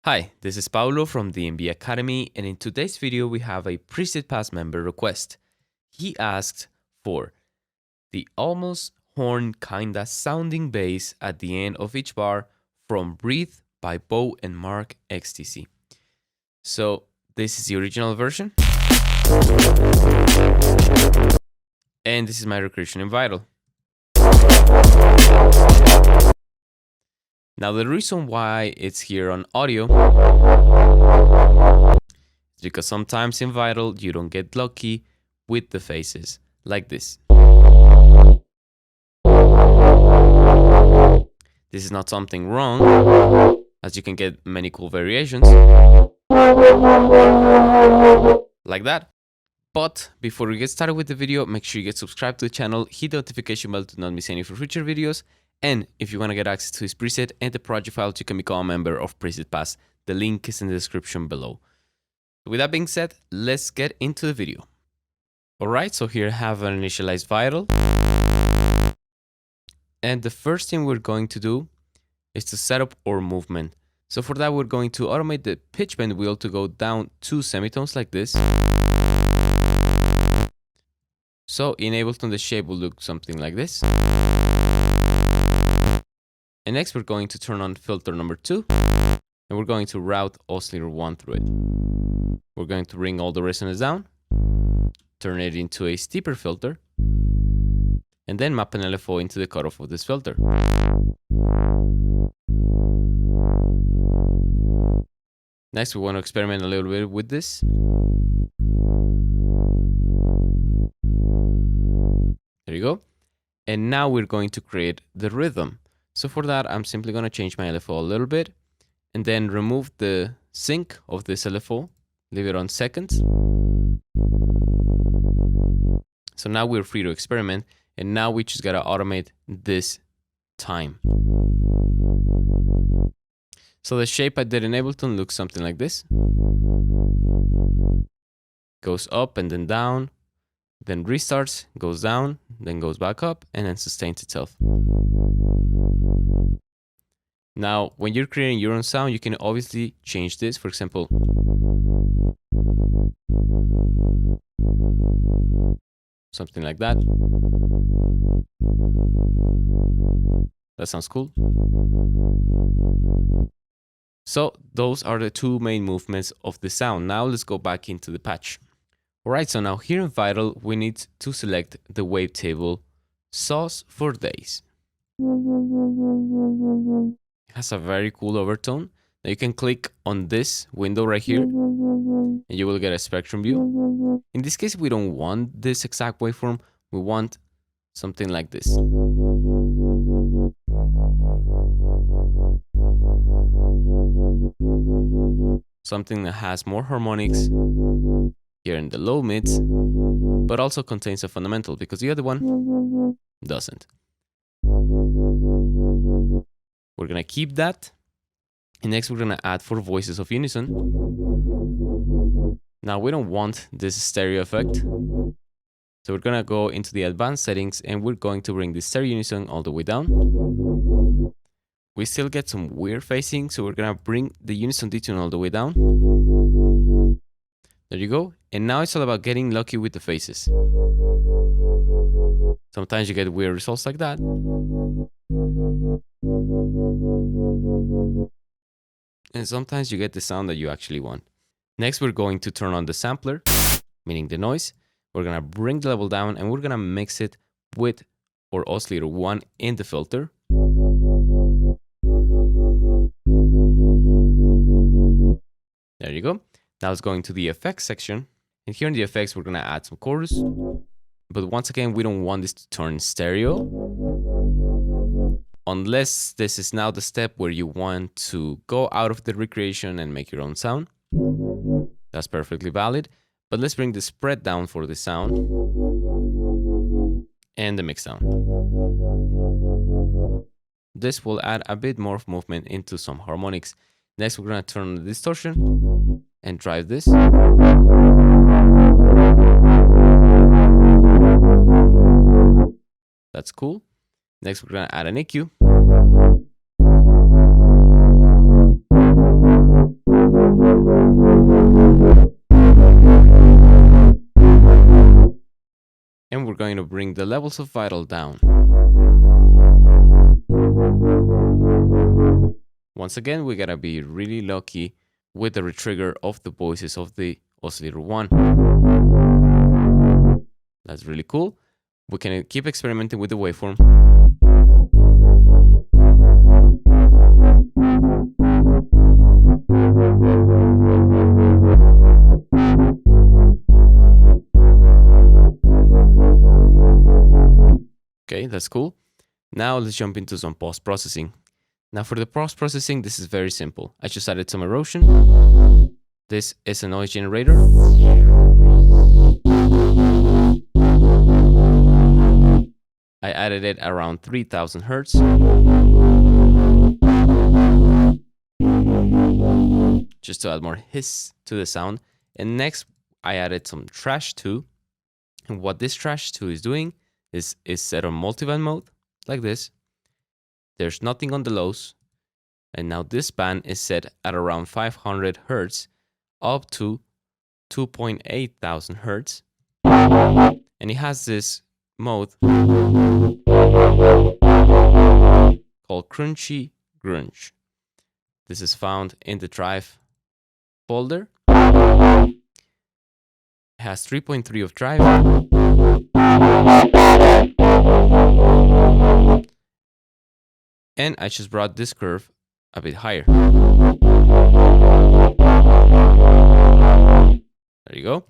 Hi, this is Paulo from the MB Academy, and in today's video we have a Preset Pass member request. He asked for the almost horn kinda sounding bass at the end of each bar from Breathe by BOU and Mark XTC. So this is the original version, and this is my recreation in Vital. Now the reason why it's here on audio is because sometimes in Vital you don't get lucky with the phases like this. This is not something wrong, as you can get many cool variations like that. But before we get started with the video, make sure you get subscribed to the channel, hit the notification bell to not miss any of future videos. And if you want to get access to his preset and the project files, you can become a member of Preset Pass. The link is in the description below. With that being said, let's get into the video. Alright, so here I have an initialized Vital. And the first thing we're going to do is to set up our movement. So for that, we're going to automate the pitch bend wheel to go down 2 semitones like this. So in Ableton, the shape will look something like this. And next, we're going to turn on filter number 2. And we're going to route oscillator 1 through it. We're going to bring all the resonance down, turn it into a steeper filter, and then map an LFO into the cutoff of this filter. Next, we want to experiment a little bit with this. There you go. And now we're going to create the rhythm. So for that, I'm simply going to change my LFO a little bit and then remove the sync of this LFO, leave it on seconds. So now we're free to experiment, and now we just got to automate this time. So the shape I did in Ableton looks something like this. Goes up and then down, then restarts, goes down, then goes back up, and then sustains itself. Now, when you're creating your own sound, you can obviously change this. For example, something like that. That sounds cool. So those are the two main movements of the sound. Now let's go back into the patch. Alright, so now here in Vital, we need to select the wavetable Sauce for Days. It has a very cool overtone. Now you can click on this window right here and you will get a spectrum view. In this case, we don't want this exact waveform. We want something like this. Something that has more harmonics here in the low mids, but also contains a fundamental, because the other one doesn't. We're gonna keep that. And next we're gonna add 4 voices of unison. Now we don't want this stereo effect. So we're gonna go into the advanced settings and we're going to bring the stereo unison all the way down. We still get some weird phasing, so we're gonna bring the unison detune all the way down. There you go. And now it's all about getting lucky with the phases. Sometimes you get weird results like that. And sometimes you get the sound that you actually want. Next, we're going to turn on the sampler, meaning the noise. We're gonna bring the level down and we're gonna mix it with our oscillator 1 in the filter. There you go. Now let's go into the effects section. And here in the effects, we're gonna add some chorus. But once again, we don't want this to turn stereo. Unless this is now the step where you want to go out of the recreation and make your own sound. That's perfectly valid. But let's bring the spread down for the sound. And the mix down. This will add a bit more of movement into some harmonics. Next, we're gonna turn on the distortion and drive this. That's cool. Next, we're gonna add an EQ. And we're going to bring the levels of vital down. Once again, we gotta be really lucky with the retrigger of the voices of the oscillator 1. That's really cool. We can keep experimenting with the waveform. Okay, that's cool. Now let's jump into some post-processing. Now for the post-processing, this is very simple. I just added some erosion. This is a noise generator. I added it around 3000 Hertz. Just to add more hiss to the sound. And next, I added some trash 2. And what this trash 2 is doing is set on multiband mode, like this. There's nothing on the lows. And now this band is set at around 500 Hertz up to 2,800 Hertz. And it has this mode called Crunchy Grunge. This is found in the drive folder. It has 3.3 of drive. And I just brought this curve a bit higher. There you go.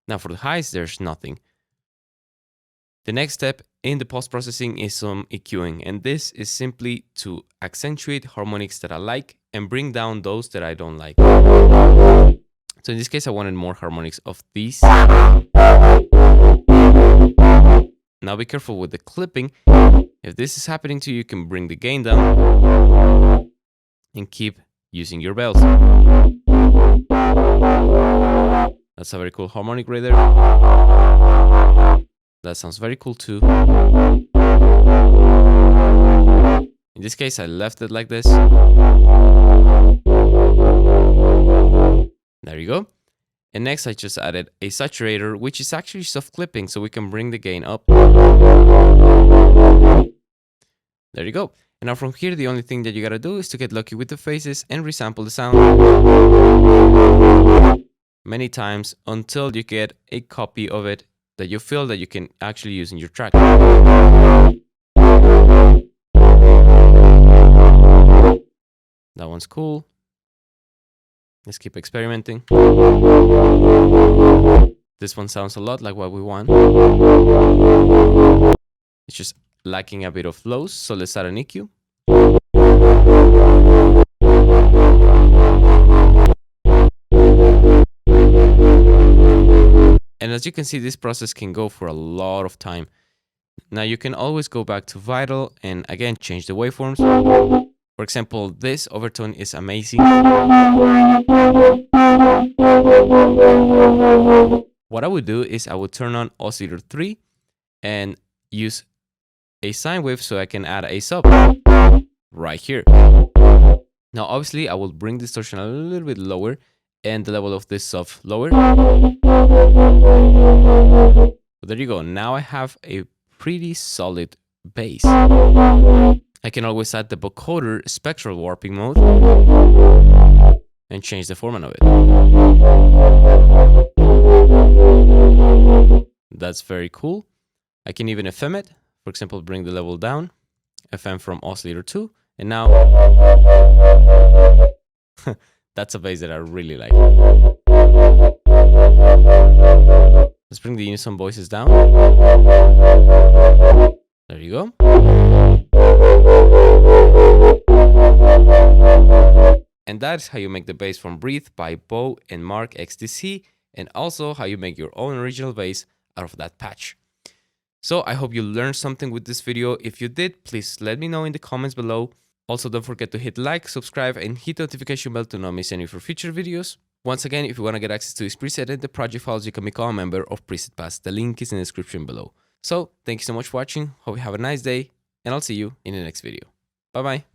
Now for the highs, there's nothing. The next step in the post-processing is some EQing, and this is simply to accentuate harmonics that I like and bring down those that I don't like. So in this case, I wanted more harmonics of these. Now be careful with the clipping. If this is happening to you, you can bring the gain down and keep using your bells. That's a very cool harmonic right there. That sounds very cool too. In this case, I left it like this. There you go. And next, I just added a saturator, which is actually soft clipping, so we can bring the gain up. There you go. And now from here, the only thing that you gotta do is to get lucky with the phases and resample the sound many times until you get a copy of it that you feel that you can actually use in your track. That one's cool. Let's keep experimenting. This one sounds a lot like what we want. It's just lacking a bit of lows, so let's add an EQ. And as you can see, this process can go for a lot of time. Now you can always go back to Vital and again change the waveforms. For example, this overtone is amazing. What I would do is I would turn on oscillator 3 and use a sine wave so I can add a sub right here. Now obviously I will bring distortion a little bit lower and the level of this sub lower. So there you go. Now I have a pretty solid bass. I can always add the vocoder spectral warping mode and change the format of it. That's very cool. I can even FM it. For example, bring the level down, FM from oscillator 2, and now that's a bass that I really like. Let's bring the unison voices down. There you go. And that's how you make the bass from Breathe by BOU and Mark XTC, and also how you make your own original bass out of that patch. So I hope you learned something with this video. If you did, please let me know in the comments below. Also, don't forget to hit like, subscribe, and hit the notification bell to not miss any of our future videos. Once again, if you want to get access to this preset and the project files, you can become a member of Preset Pass. The link is in the description below. So, thank you so much for watching. Hope you have a nice day, and I'll see you in the next video. Bye-bye.